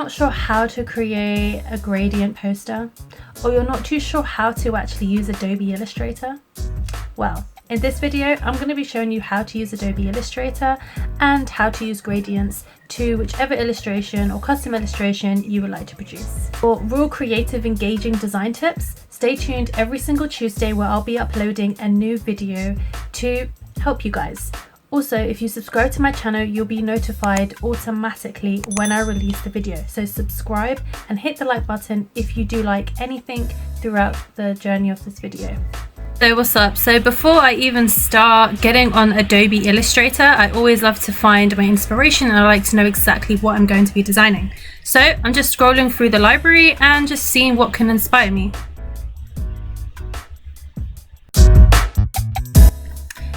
not sure how to create a gradient poster, or you're not too sure how to actually use Adobe Illustrator? Well, in this video, I'm going to be showing you how to use Adobe Illustrator and how to use gradients to whichever illustration or custom illustration you would like to produce. For real creative, engaging design tips, stay tuned every single Tuesday where I'll be uploading a new video to help you guys. Also, if you subscribe to my channel, you'll be notified automatically when I release the video. So subscribe and hit the like button if you do like anything throughout the journey of this video. So what's up? So before I even start getting on Adobe Illustrator, I always love to find my inspiration and I like to know exactly what I'm going to be designing. So I'm just scrolling through the library and just seeing what can inspire me.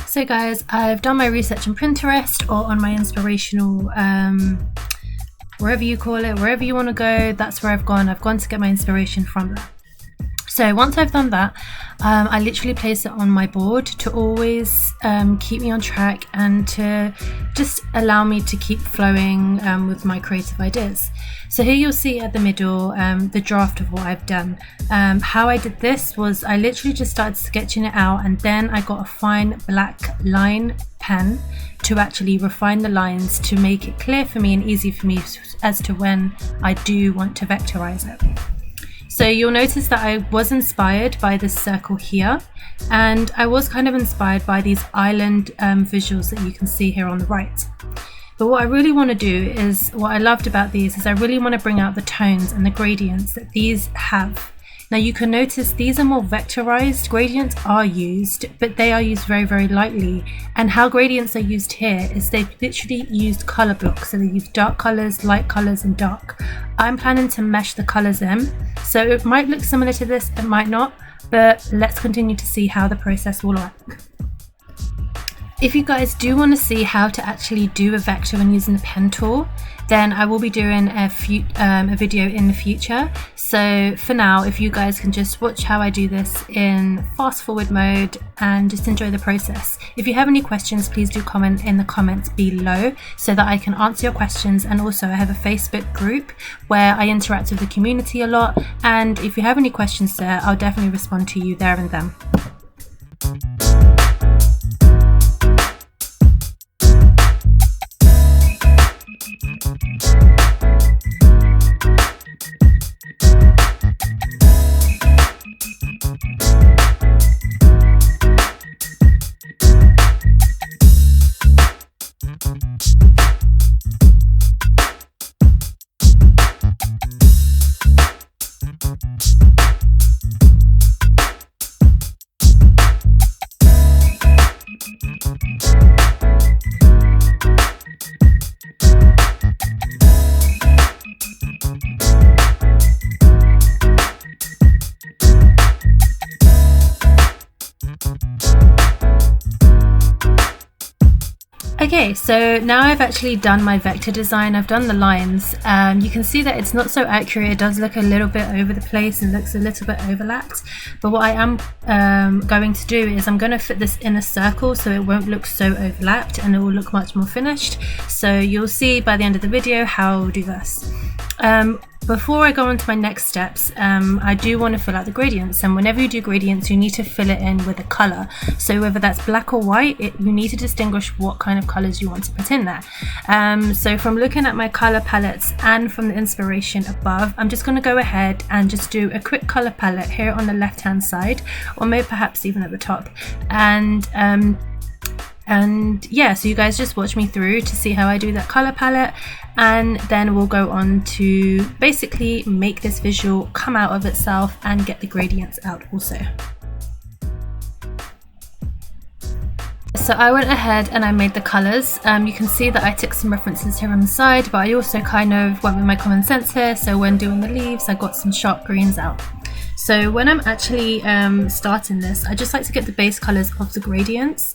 So guys, I've done my research on Pinterest or on my inspirational, wherever you call it, wherever you want to go, that's where I've gone. I've gone to get my inspiration from that. So once I've done that, I literally place it on my board to always keep me on track and to just allow me to keep flowing with my creative ideas. So here you'll see at the middle the draft of what I've done. How I did this was I literally just started sketching it out, and then I got a fine black line pen to actually refine the lines to make it clear for me and easy for me as to when I do want to vectorize it. So you'll notice that I was inspired by this circle here, and I was kind of inspired by these island visuals that you can see here on the right. But what I really want to do is, what I loved about these is I really want to bring out the tones and the gradients that these have. Now you can notice these are more vectorized. Gradients are used, but they are used very, very lightly. And how gradients are used here is they've literally used color blocks. So they use dark colors, light colors, and dark. I'm planning to mesh the colors in. So it might look similar to this, it might not, but let's continue to see how the process will work. If you guys do want to see how to actually do a vector when using the pen tool, then I will be doing a video in the future. So for now, if you guys can just watch how I do this in fast forward mode and just enjoy the process. If you have any questions, please do comment in the comments below so that I can answer your questions. And also I have a Facebook group where I interact with the community a lot. And if you have any questions there, I'll definitely respond to you there and then. Okay, so now I've actually done my vector design. I've done the lines. You can see that it's not so accurate. It does look a little bit over the place and looks a little bit overlapped. But what I am going to do is I'm going to fit this in a circle so it won't look so overlapped and it will look much more finished. So you'll see by the end of the video how I'll do this. Before I go on to my next steps, I do want to fill out the gradients, and whenever you do gradients you need to fill it in with a color. So whether that's black or white, you need to distinguish what kind of colors you want to put in there. So from looking at my color palettes and from the inspiration above, I'm just going to go ahead and just do a quick color palette here on the left hand side, or maybe perhaps even at the top. And yeah, so you guys just watch me through to see how I do that color palette, and then we'll go on to basically make this visual come out of itself and get the gradients out also. So I went ahead and I made the colors. You can see that I took some references here on the side, but I also kind of went with my common sense here. So when doing the leaves, I got some sharp greens out. So when I'm actually starting this, I just like to get the base colors of the gradients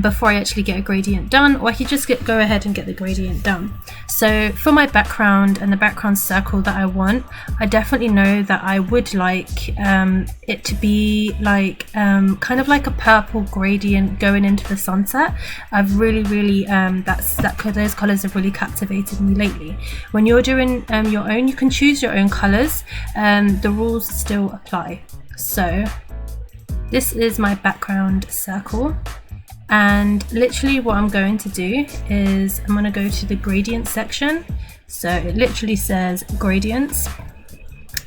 before I actually get a gradient done, or I could just go ahead and get the gradient done. So for my background and the background circle that I want, I definitely know that I would like it to be like kind of like a purple gradient going into the sunset. I've really those colors have really captivated me lately. When you're doing your own, you can choose your own colors. The rules still apply. So this is my background circle. And literally what I'm going to do is I'm going to go to the gradient section. So it literally says gradients.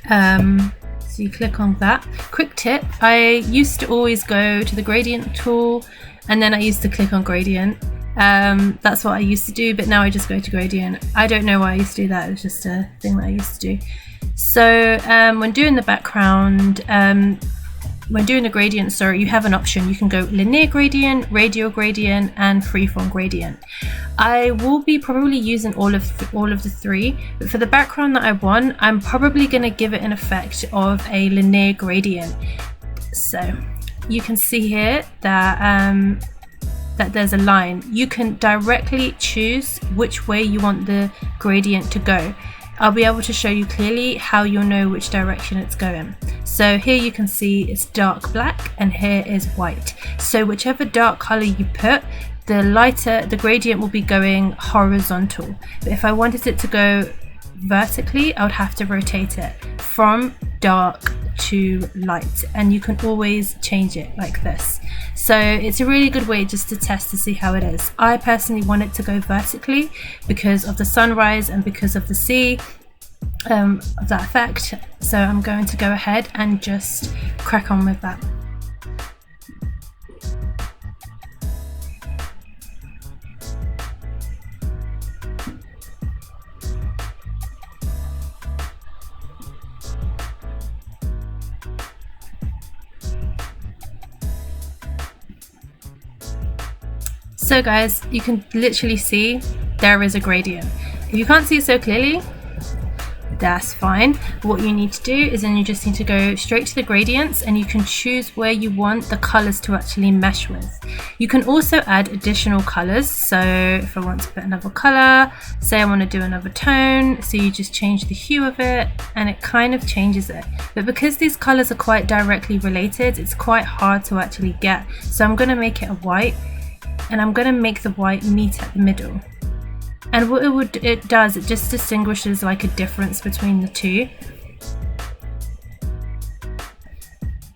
So you click on that. Quick tip, I used to always go to the gradient tool and then I used to click on gradient. That's what I used to do, but now I just go to gradient. I don't know why I used to do that. It was just a thing that I used to do. So when doing the background, when doing the gradient, sorry, you have an option. You can go linear gradient, radial gradient, and freeform gradient. I will be probably using all of the three, but for the background that I want, I'm probably going to give it an effect of a linear gradient. So you can see here that that there's a line. You can directly choose which way you want the gradient to go. I'll be able to show you clearly how you'll know which direction it's going. So here you can see it's dark black and here is white. So whichever dark color you put, the gradient will be going horizontal. But if I wanted it to go vertically, I would have to rotate it from dark to light, and you can always change it like this. So it's a really good way just to test to see how it is. I personally want it to go vertically because of the sunrise and because of the sea, of that effect. So I'm going to go ahead and just crack on with that. So guys, you can literally see there is a gradient. If you can't see it so clearly, that's fine. What you need to do is then you just need to go straight to the gradients and you can choose where you want the colors to actually mesh with. You can also add additional colors. So if I want to put another color, say I want to do another tone, so you just change the hue of it and it kind of changes it. But because these colors are quite directly related, it's quite hard to actually get. So I'm going to make it a white. And I'm going to make the white meet at the middle. And what it just distinguishes like a difference between the two.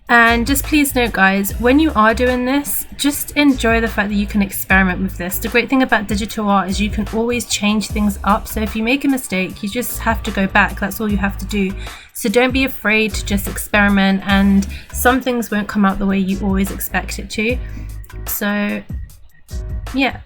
And just please note guys, when you are doing this, just enjoy the fact that you can experiment with this. The great thing about digital art is you can always change things up. So if you make a mistake, you just have to go back. That's all you have to do. So don't be afraid to just experiment, and some things won't come out the way you always expect it to. So yeah.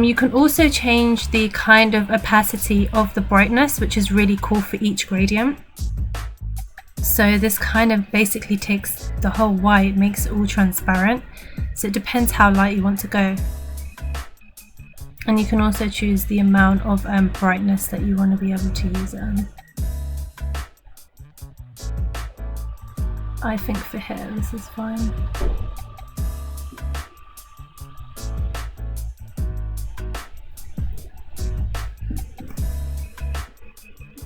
You can also change the kind of opacity of the brightness, which is really cool for each gradient. So this kind of basically takes the whole white, makes it all transparent. So it depends how light you want to go. And you can also choose the amount of brightness that you want to be able to use it on. I think for here this is fine.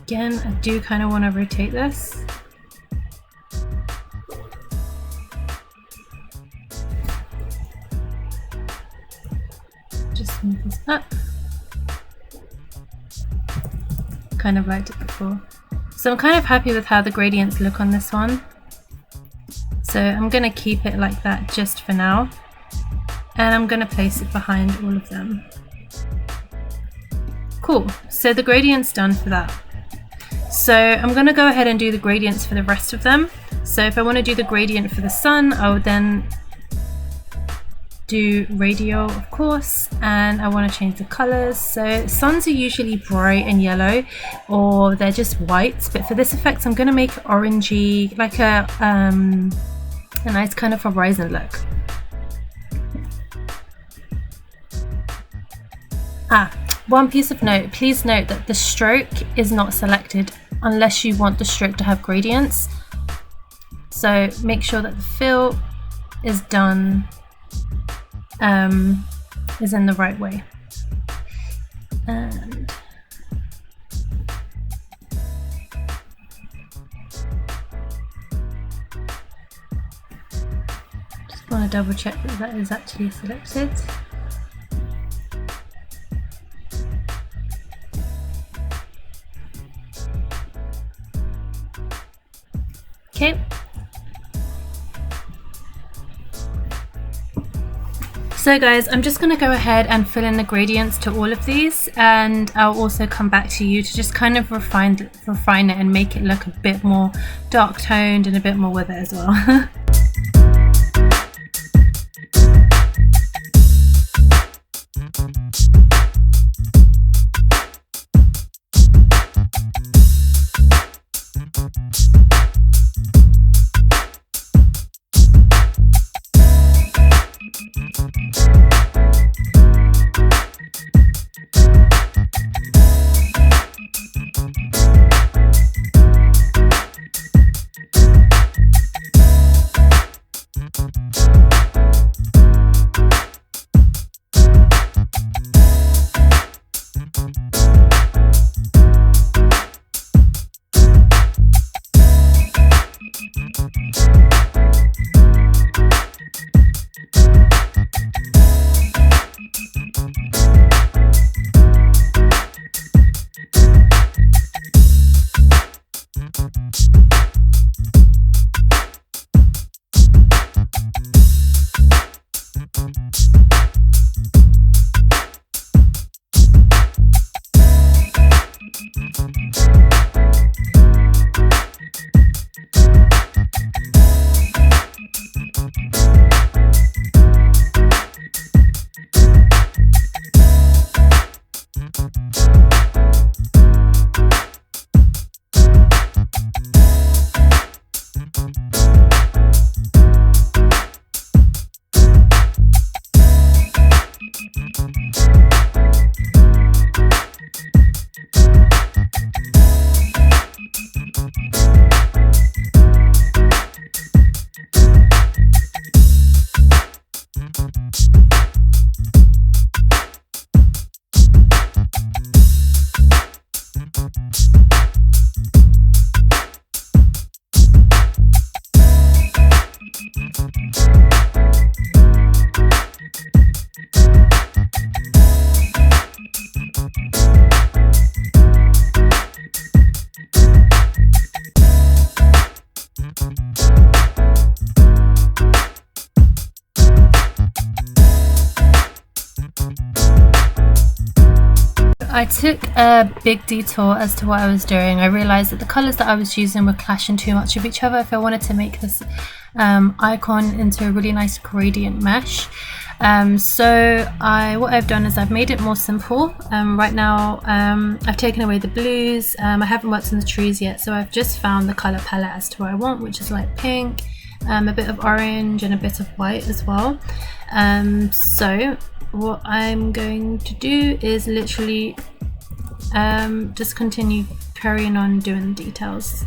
Again, I do kind of want to rotate this. Just move this up. Kind of liked it before. So I'm kind of happy with how the gradients look on this one. So I'm going to keep it like that just for now. And I'm going to place it behind all of them. Cool, so the gradient's done for that. So I'm going to go ahead and do the gradients for the rest of them. So if I want to do the gradient for the sun, I would then do radial, of course, and I want to change the colors. So suns are usually bright and yellow, or they're just white, but for this effect I'm going to make it orangey, like a nice kind of horizon look. One piece of note, please note that the stroke is not selected unless you want the stroke to have gradients. So make sure that the fill is done, is in the right way. And just want to double check that that is actually selected. Okay. So guys, I'm just going to go ahead and fill in the gradients to all of these, and I'll also come back to you to just kind of refine it and make it look a bit more dark toned and a bit more with it as well. I took a big detour as to what I was doing. I realized that the colors that I was using were clashing too much with each other if I wanted to make this icon into a really nice gradient mesh. So what I've done is I've made it more simple. Right now I've taken away the blues. I haven't worked on the trees yet, so I've just found the color palette as to what I want, which is like pink, a bit of orange and a bit of white as well. So what I'm going to do is literally just continue carrying on doing the details.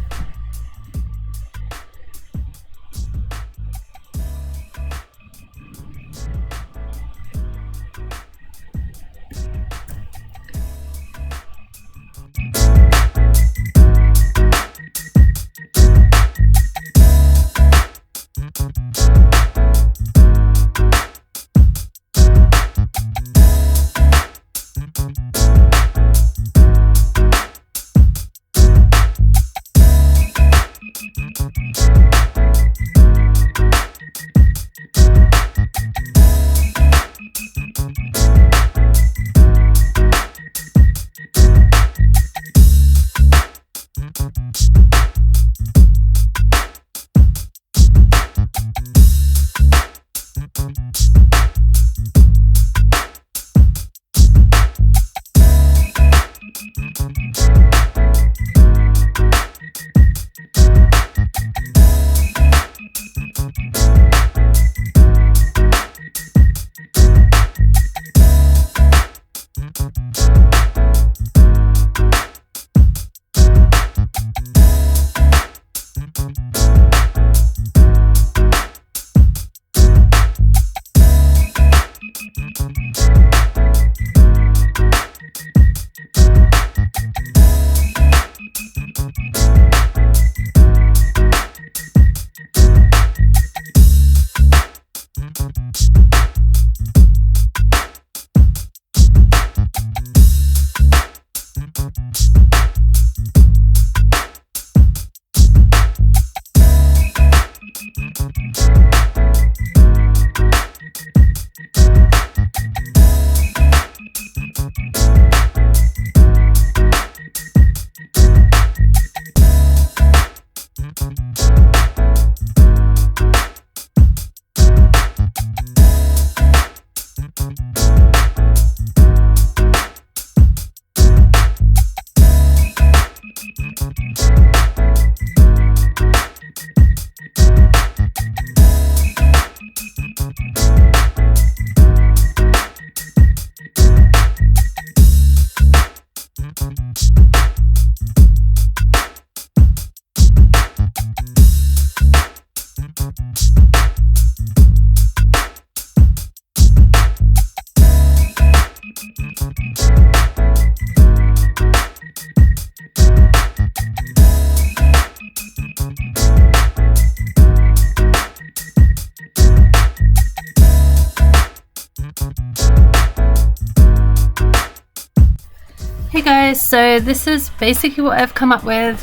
So this is basically what I've come up with,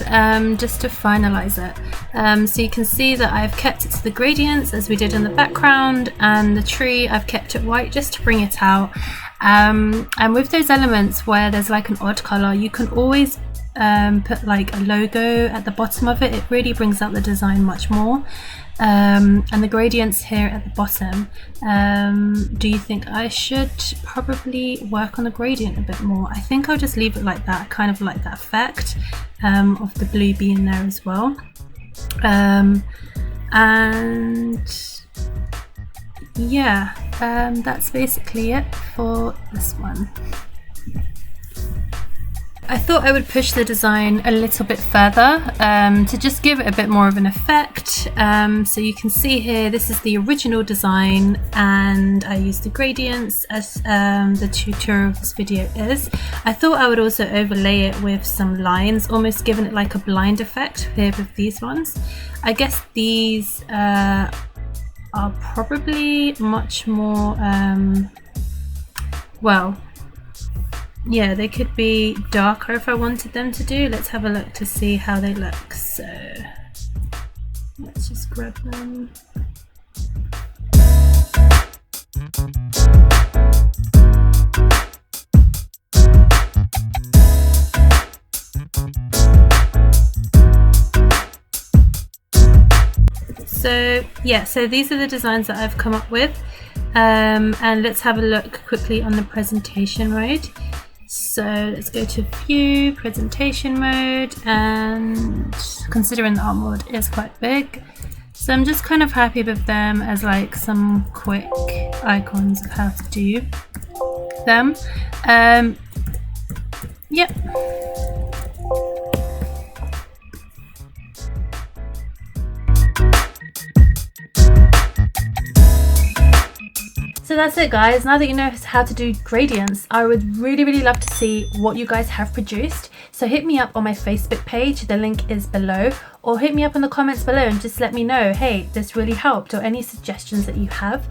just to finalize it. So you can see that I've kept it to the gradients as we did in the background, and the tree I've kept it white just to bring it out. And with those elements where there's like an odd color, you can always put like a logo at the bottom of it. It really brings out the design much more. And the gradients here at the bottom, do you think I should probably work on the gradient a bit more? I think I'll just leave it like that. I kind of like that effect of the blue being there as well. And yeah, that's basically it for this one. I thought I would push the design a little bit further to just give it a bit more of an effect. So you can see here, this is the original design, and I used the gradients as the tutorial of this video is. I thought I would also overlay it with some lines, almost giving it like a blind effect here with these ones. I guess these are probably much more, well, yeah, they could be darker if I wanted them to do. Let's have a look to see how they look. So let's just grab them. So yeah, so these are the designs that I've come up with. And let's have a look quickly on the presentation mode. So let's go to view, presentation mode, and considering the art mode is quite big, so I'm just kind of happy with them as like some quick icons of how to do them. Yep. So that's it, guys. Now that you know how to do gradients, I would really love to see what you guys have produced. So hit me up on my Facebook page, the link is below, or hit me up in the comments below and just let me know, hey, this really helped, or any suggestions that you have.